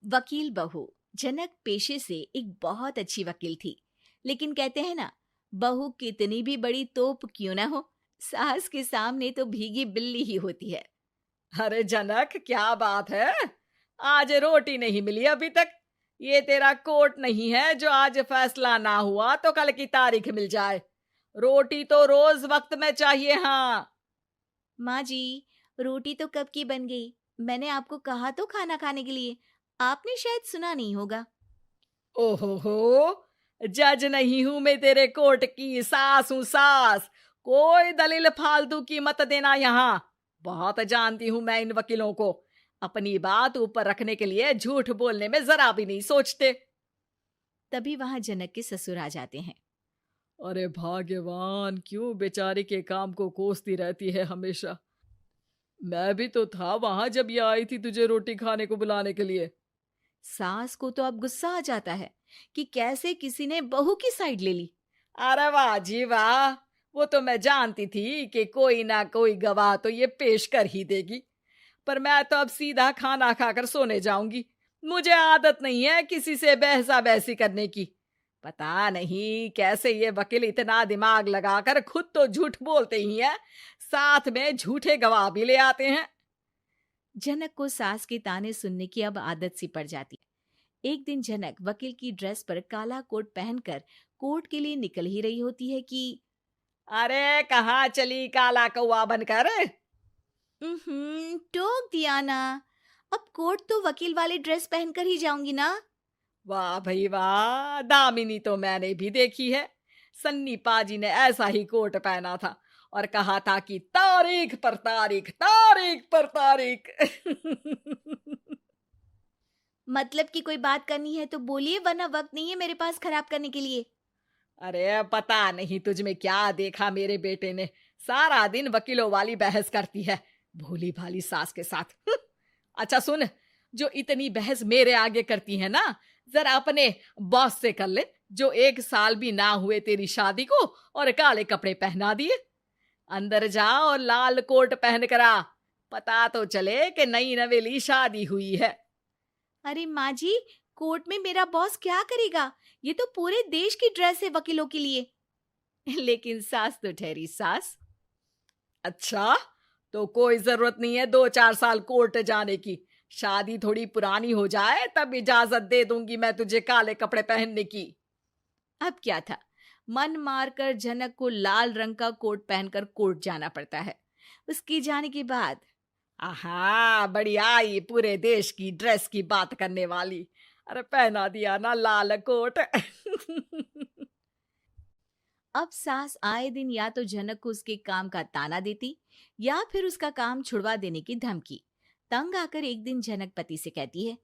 वकील बहू। जनक पेशे से एक बहुत अच्छी वकील थी, लेकिन कहते हैं ना, बहू कितनी भी बड़ी तोप क्यों ना हो, सास के सामने तो भीगी बिल्ली ही होती है। अरे जनक, क्या बात है? आज रोटी नहीं मिली अभी तक। ये तेरा कोर्ट नहीं है जो आज फैसला ना हुआ तो कल की तारीख मिल जाए। रोटी तो रोज वक्त में चाहिए। हाँ। माँ जी, रोटी तो कब की बन गई। मैंने आपको कहा तो खाना खाने के लिए, आपने शायद सुना नहीं होगा। ओहो हो, जज नहीं हूं मैं तेरे कोर्ट की, सास हूं सास। कोई दलील फालतू की मत देना यहाँ। बहुत जानती हूं मैं इन वकीलों को। अपनी बात ऊपर रखने के लिए झूठ बोलने में जरा भी नहीं सोचते। तभी वहां जनक के ससुर आ जाते हैं। अरे भाग्यवान, क्यों बेचारे के काम को कोसती रहती है हमेशा। मैं भी तो था वहां जब ये आई थी तुझे रोटी खाने को बुलाने के लिए। सास को तो अब गुस्सा आ जाता है कि कैसे किसी ने बहू की साइड ले ली। अरे वाह जी वाह, वो तो मैं जानती थी कि कोई ना कोई गवाह तो ये पेश कर ही देगी। पर मैं तो अब सीधा खाना खाकर सोने जाऊंगी। मुझे आदत नहीं है किसी से बहसा बहसी करने की। पता नहीं कैसे ये वकील इतना दिमाग लगाकर खुद तो झूठ बोलते ही हैं, साथ में झूठे गवाह भी ले आते हैं। जनक को सास के ताने सुनने की अब आदत सी पड़ जाती है। एक दिन जनक वकील की ड्रेस पर काला कोट पहनकर कोर्ट के लिए निकल ही रही होती है कि अरे कहाँ चली काला कौवा बनकर? टोक दिया ना। अब कोर्ट तो वकील वाली ड्रेस पहनकर ही जाऊंगी ना। वाह भाई वाह, दामिनी तो मैंने भी देखी है। सन्नी पाजी ने ऐसा ही कोट पहना था और कहा था कि तारीख पर तारीख, तारीख पर तारीख। मतलब कि कोई बात करनी है तो बोलिए, वरना वक्त नहीं है मेरे पास खराब करने के लिए। अरे पता नहीं तुझ में क्या देखा मेरे बेटे ने, सारा दिन वकीलों वाली बहस करती है, भोली भाली सास के साथ। अच्छा सुन, जो इतनी बहस मेरे आगे करती है ना, जरा अपने बॉस से कर ले, जो 1 साल भी ना हुए तेरी शादी को और काले कपड़े पहना दिए। अंदर जा और लाल कोट पहन कर आ, पता तो चले कि नई नवेली शादी हुई है। अरे माँ जी, कोर्ट में मेरा बॉस क्या करेगा? ये तो पूरे देश की ड्रेस है वकीलों के लिए। लेकिन सास तो ठहरी सास। अच्छा, तो कोई जरूरत नहीं है 2-4 साल कोर्ट जाने की। शादी थोड़ी पुरानी हो जाए तब इजाजत दे दूंगी मैं तुझे काले कपड़े पहनने की। अब क्या था, मन मारकर जनक को लाल रंग का कोट पहनकर कोर्ट जाना पड़ता है। उसके जाने के बाद आहा, बढ़िया, ये पूरे देश की ड्रेस की बात करने वाली। अरे पहना दिया ना लाल कोट। अब सास आए दिन या तो जनक को उसके काम का ताना देती, या फिर उसका काम छुड़वा देने की धमकी। तंग आकर एक दिन जनक पति से कहती है,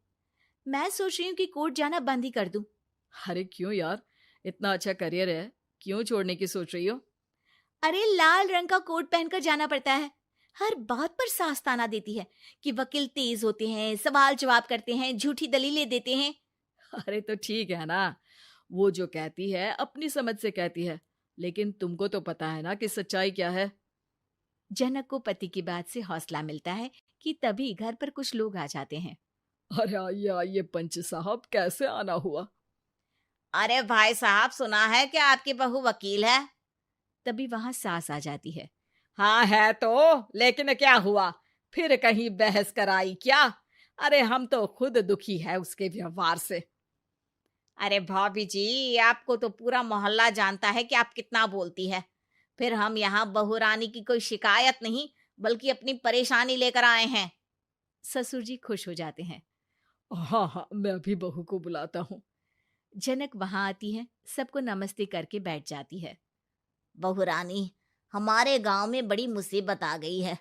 मैं सोच रही हूँ कि कोर्ट जाना बंद ही कर दूं। अरे क्यों यार, इतना अच्छा करियर है, क्यों छोड़ने की सोच रही हो? अरे लाल रंग का कोट पहनकर जाना पड़ता है। हर बात पर सास ताना देती है कि वकील तेज होते हैं, सवाल जवाब करते हैं, झूठी दलीलें देते हैं। अरे तो ठीक है ना, वो जो कहती है अपनी समझ से कहती है, लेकिन तुमको तो पता है ना कि सच्चाई क्या है। जनक को पति की बात से हौसला मिलता है कि तभी घर पर कुछ लोग आ जाते हैं। अरे आइए पंच साहब, कैसे आना हुआ? अरे भाई साहब, सुना है कि आपकी बहू वकील है। तभी वहां सास आ जाती है। हाँ है तो, लेकिन क्या हुआ? फिर कहीं बहस कराई क्या? अरे हम तो खुद दुखी है उसके व्यवहार से। अरे भाभी जी, आपको तो पूरा मोहल्ला जानता है कि आप कितना बोलती है। फिर हम यहाँ बहू रानी की कोई शिकायत नहीं, बल्कि अपनी परेशानी लेकर आए हैं। ससुर जी खुश हो जाते हैं। हाँ हाँ, मैं भी बहू को बुलाता हूँ। जनक वहां आती है, सबको नमस्ते करके बैठ जाती है। बहू रानी, हमारे गांव में बड़ी मुसीबत आ गई है।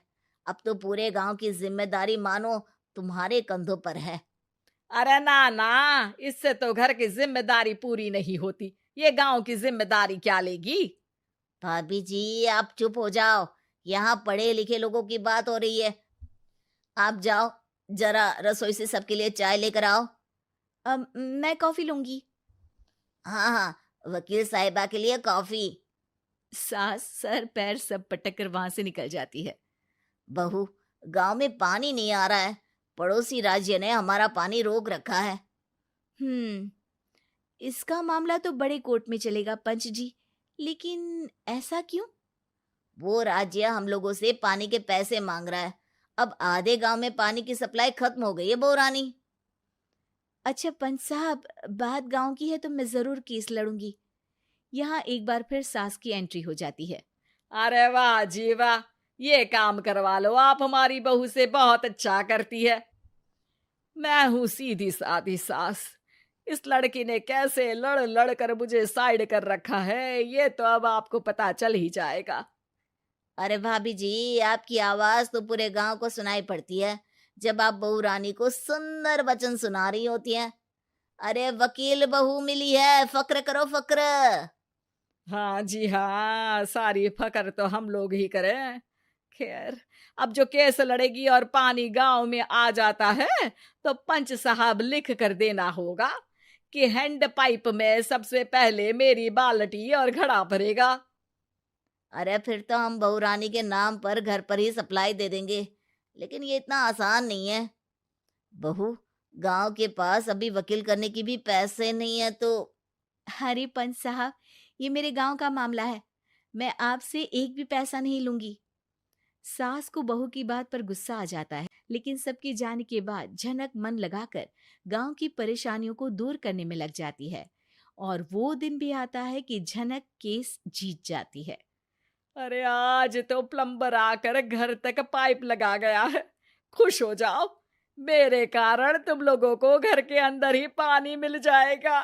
अब तो पूरे गांव की जिम्मेदारी मानो तुम्हारे कंधों पर है। अरे ना ना, इससे तो घर की जिम्मेदारी पूरी नहीं होती, ये गांव की जिम्मेदारी क्या लेगी? भाभी जी, आप चुप हो जाओ। यहाँ पढ़े लिखे लोगों की बात हो रही है। आप जाओ, जरा रसोई से सबके लिए चाय लेकर आओ। मैं कॉफी लूंगी। हाँ हाँ, वकील साहिबा के लिए कॉफी। सास सर पैर सब पटक कर वहां से निकल जाती है। बहू, गांव में पानी नहीं आ रहा है, पड़ोसी राज्य ने हमारा पानी रोक रखा है। इसका मामला तो बड़े कोर्ट में चलेगा पंच जी, लेकिन ऐसा क्यों? वो राज्य हम लोगों से पानी के पैसे मांग रहा है। अब आधे गांव में पानी की सप्लाई खत्म हो गई है बहुरानी। अच्छा पंच साहब, बात गांव की है तो मैं जरूर केस लड़ूंगी। यहाँ एक बार फिर सास की एंट्री हो जाती है। अरे वाह जी वाह, ये काम करवा लो, आप हमारी बहू से बहुत अच्छा करती है। मैं हूं सीधी सादी सास। इस लड़की ने कैसे लड़ लड़ कर मुझे साइड कर रखा है, ये तो अब आपको पता चल ही जाएगा। अरे भाभी जी, आपकी आवाज तो पूरे गांव को सुनाई पड़ती है जब आप बहू रानी को सुंदर वचन सुना रही होती हैं। अरे वकील बहू मिली है, फक्र करो फक्र। हाँ जी हाँ, सारी फकर तो हम लोग ही करें। खैर, अब जो केस लड़ेगी और पानी गांव में आ जाता है तो पंच साहब लिख कर देना होगा कि हैंड पाइप में सबसे पहले मेरी बाल्टी और घड़ा भरेगा। अरे फिर तो हम बहू रानी के नाम पर घर पर ही सप्लाई दे देंगे, लेकिन ये इतना आसान नहीं है। बहू, गांव के पास अभी वकील करने की भी पैसे नहीं है तो। अरे पंच साहब, ये मेरे गांव का मामला है, मैं आपसे एक भी पैसा नहीं लूंगी। सास को बहू की बात पर गुस्सा आ जाता है, लेकिन सबके जाने के बाद झनक मन लगाकर गांव की परेशानियों को दूर करने में लग जाती है। और वो दिन भी आता है कि झनक केस जीत जाती है। अरे आज तो प्लम्बर आकर घर तक पाइप लगा गया है। खुश हो जाओ, मेरे कारण तुम लोगों को घर के अंदर ही पानी मिल जाएगा।